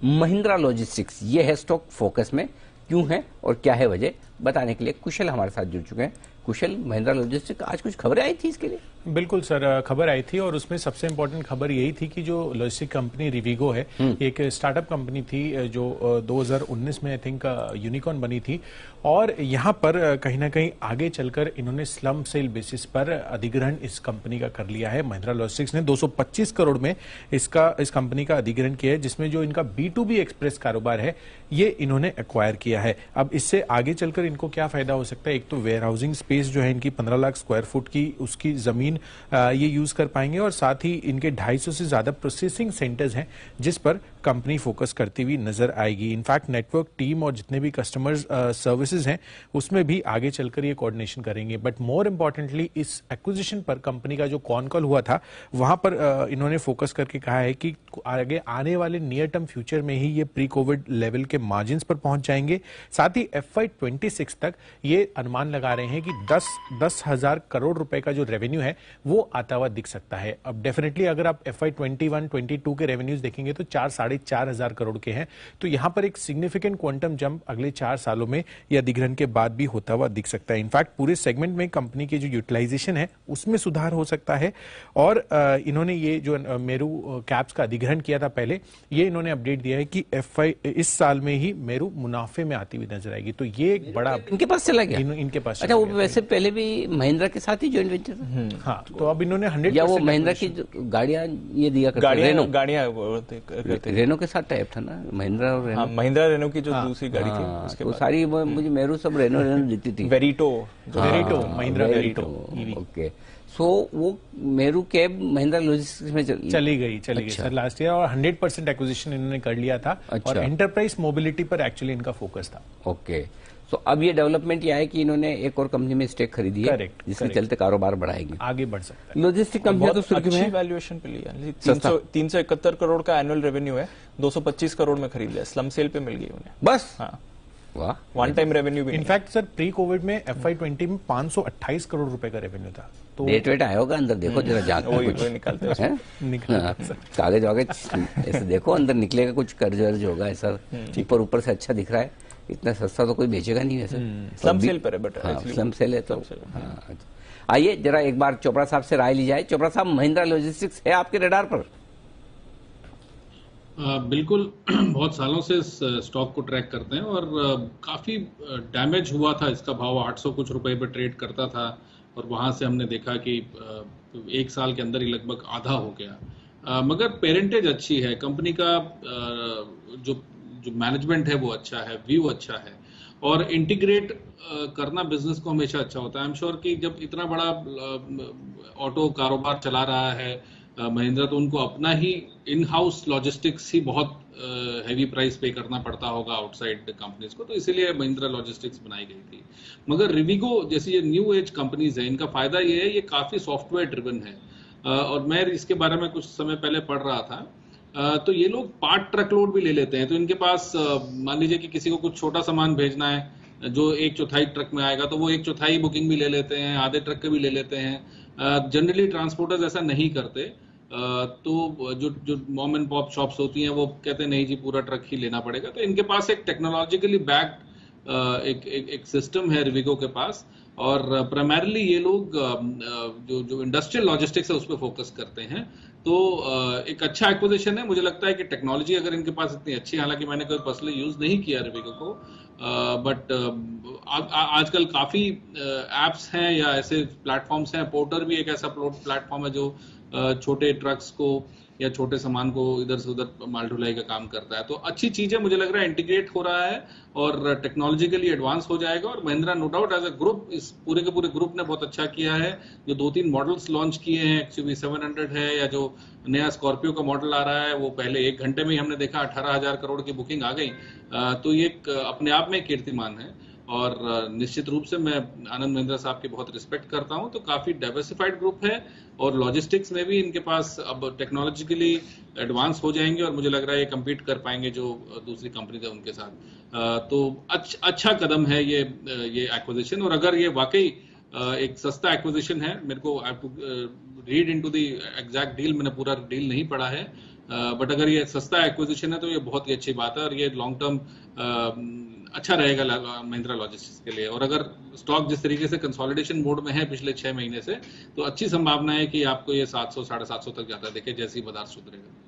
Mahindra logistics ये है stock focus में, क्यों है और क्या है वजह, बताने के लिए कुशल हमारे साथ जुड़ चुके हैं। कुशल, महिंद्रा लॉजिस्टिक्स आज कुछ खबरें आई थी इसके लिए? बिल्कुल सर, खबर आई थी और उसमें सबसे इंपॉर्टेंट खबर यही थी कि जो लॉजिस्टिक कंपनी रिवीगो है, एक स्टार्टअप कंपनी थी जो 2019 में आई थिंक यूनिकॉर्न बनी थी, और यहां पर कहीं ना कहीं आगे चलकर इन्होंने स्लम सेल बेसिस पर अधिग्रहण इस कंपनी का कर लिया है। महिंद्रा लॉजिस्टिक्स ने 225 करोड़ में इस कंपनी का अधिग्रहण किया है, जिसमें जो इनका B2B एक्सप्रेस कारोबार है ये इन्होंने एक्वायर किया है। अब इससे आगे चलकर इनको क्या फायदा हो सकता है? एक तो वेयर हाउसिंग स्पेस जो है इनकी 15 लाख स्क्वायर फुट की, उसकी जमीन ये यूज कर पाएंगे, और साथ ही इनके 250 से ज्यादा प्रोसेसिंग सेंटर्स हैं जिस पर कंपनी फोकस करती हुई नजर आएगी। इनफैक्ट नेटवर्क टीम और जितने भी कस्टमर्स सर्विसेज हैं उसमें भी आगे चलकर ये कोऑर्डिनेशन करेंगे। बट मोर इंपॉर्टेंटली इस एक्विजिशन पर कंपनी का जो कॉन कॉल हुआ था वहां पर इन्होंने फोकस करके कहा है कि आगे आने वाले नियर टर्म फ्यूचर में ही ये प्री कोविड लेवल के मार्जिन पर पहुंच जाएंगे। साथ ही FY26 तक ये अनुमान लगा रहे हैं कि 10,000 करोड़ रुपए का जो रेवेन्यू है वो आता हुआ दिख सकता है। अब डेफिनेटली अगर आप FY21-22 के रेवेन्यूज देखेंगे तो 4,500 करोड़ के हैं, तो यहां पर एक सिग्निफिकेंट क्वांटम जंप अगले 4 सालों में या अधिग्रहण के बाद भी होता हुआ दिख सकता है। इनफैक्ट पूरे सेगमेंट में कंपनी की जो यूटिलाइजेशन है उसमें सुधार हो सकता है, और इन्होंने ये जो मेरू कैप्स का अधिग्रहण किया था पहले, ये इन्होंने अपडेट दिया है कि इस साल में ही मेरू मुनाफे में आती हुई नजर आएगी। तो ये एक बड़ा इनके पास चला गया, इनके पास। अच्छा, वो वैसे पहले भी महिंद्रा के साथ ही जॉइंट वेंचर था। हाँ, तो अब इन्होंने 100% या वो महिंद्रा की गाड़ियां ये दिया करते, रेनो के साथ टाइप था ना महिंद्रा और रेनो। हाँ, महिंद्रा रेनो की जो दूसरी गाड़ी थी उसके वो सारी मुझे मेरू सब रेनो दिखती थी। वेरिटो, महिंद्रा वेरिटो। ओके, सो वो मेरू कैब महिंद्रा लॉजिस्टिक्स में चली गई सर लास्ट ईयर, और 100% एक्विजिशन इन्होंने कर लिया था। और एंटरप्राइज मोबिलिटी पर एक्चुअली इनका फोकस था। ओके, तो अब ये डेवलपमेंट ये है कि इन्होंने एक और कंपनी में स्टेक खरीदी है, जिसके चलते कारोबार बढ़ाएगी, आगे बढ़ सकता है। लॉजिस्टिक कंपनी तो सुर्खी में वैल्यूएशन पे लिया, 371 करोड़ का एनुअल रेवेन्यू है, 225 करोड़ में खरीद लिया, स्लम सेल पे मिल गई उन्हें बस। हाँ, वाह, वन टाइम रेवेन्यू भी। इनफैक्ट सर प्री कोविड में FY20 में 528 करोड़ रुपए का रेवेन्यू था। तो डेट वेट आया होगा अंदर, देखो जरा जाकर कुछ निकालते हैं, कागज वागज ऐसे देखो, अंदर निकलेगा कुछ कर्ज वर्ज होगा ऐसा, ऊपर से अच्छा दिख रहा है। इतना सस्ता तो कोई बेचेगा नहीं वैसे, स्लम सेल पर है, बट स्लम सेल है तो। आइए जरा एक बार चोपड़ा साहब से राय ली जाए। चोपड़ा साहब, महिंद्रा लॉजिस्टिक्स है आपके रडार पर? बिल्कुल, बहुत सालों से इस स्टॉक को ट्रैक करते हैं और काफी डैमेज हुआ था। इसका भाव 800 कुछ रुपए पे ट्रेड करता था, और वहां से हमने देखा कि एक साल के अंदर ही लगभग आधा हो गया। मगर पेरेंटेज अच्छी है कंपनी का, जो मैनेजमेंट है वो अच्छा है, व्यू अच्छा है, और इंटीग्रेट करना बिजनेस को हमेशा अच्छा होता है। आई एम श्योर कि जब इतना बड़ा ऑटो कारोबार चला रहा है महिंद्रा, तो उनको अपना ही इन हाउस लॉजिस्टिक्स ही बहुत हैवी प्राइस पे करना पड़ता होगा आउटसाइड कंपनीज को, तो इसीलिए महिंद्रा लॉजिस्टिक्स बनाई गई थी। मगर रिवीगो जैसी ये न्यू एज कंपनीज है, इनका फायदा ये है, ये काफी सॉफ्टवेयर ड्रिवन है, और मैं इसके बारे में कुछ समय पहले पढ़ रहा था। तो ये लोग पार्ट ट्रक लोड भी ले लेते हैं। तो इनके पास मान लीजिए कि किसी को कुछ छोटा सामान भेजना है जो 1/4 ट्रक में आएगा, तो वो 1/4 बुकिंग भी ले लेते हैं, आधे ट्रक के भी ले लेते हैं। जनरली ट्रांसपोर्टर्स ऐसा नहीं करते। तो जो मॉम एंड पॉप शॉप्स होती हैं वो कहते हैं नहीं जी, पूरा ट्रक ही लेना पड़ेगा। तो इनके पास एक टेक्नोलॉजिकली बैक्ड एक सिस्टम है रिवीगो के पास, और प्राइमरली ये लोग जो इंडस्ट्रियल लॉजिस्टिक्स है उस पर फोकस करते हैं। तो एक अच्छा एक्विजिशन है। मुझे लगता है कि टेक्नोलॉजी अगर इनके पास इतनी अच्छी, हालांकि मैंने कभी पर्सनली यूज नहीं किया रिवीगो को, बट आजकल काफी एप्स हैं या ऐसे प्लेटफॉर्म्स हैं। पोर्टर भी एक ऐसा प्लेटफॉर्म है जो छोटे ट्रक्स को या छोटे सामान को इधर से उधर माल ढुलाई का काम करता है। तो अच्छी चीज है, मुझे लग रहा है इंटीग्रेट हो रहा है और टेक्नोलॉजिकली एडवांस हो जाएगा। और Mahindra no doubt as a group, इस पूरे के पूरे ग्रुप ने बहुत अच्छा किया है। जो 2-3 मॉडल्स लॉन्च किए हैं, XUV 700 है, या जो नया स्कॉर्पियो का मॉडल आ रहा है, वो पहले 1 घंटे में ही हमने देखा 18,000 करोड़ की बुकिंग आ गई। तो ये अपने आप में कीर्तिमान है, और निश्चित रूप से मैं आनंद महिंद्रा साहब की बहुत रिस्पेक्ट करता हूं। तो काफी डाइवर्सिफाइड ग्रुप है, और लॉजिस्टिक्स में भी इनके पास अब टेक्नोलॉजिकली एडवांस हो जाएंगे, और मुझे लग रहा है ये कम्पीट कर पाएंगे जो दूसरी कंपनी है उनके साथ। तो अच्छा कदम है ये एक्विजिशन। और अगर ये वाकई एक सस्ता एक्विजिशन है, मेरे को read into the exact deal, मैंने पूरा डील नहीं पढ़ा है, बट अगर ये सस्ता एक्विजिशन है तो ये बहुत ही अच्छी बात है और ये लॉन्ग टर्म अच्छा रहेगा महिंद्रा लॉजिस्टिक्स के लिए। और अगर स्टॉक जिस तरीके से कंसोलिडेशन मोड में है पिछले 6 महीने से, तो अच्छी संभावना है कि आपको ये 700 750 तक जाता दिखे जैसे ही बाजार सुधरेगा।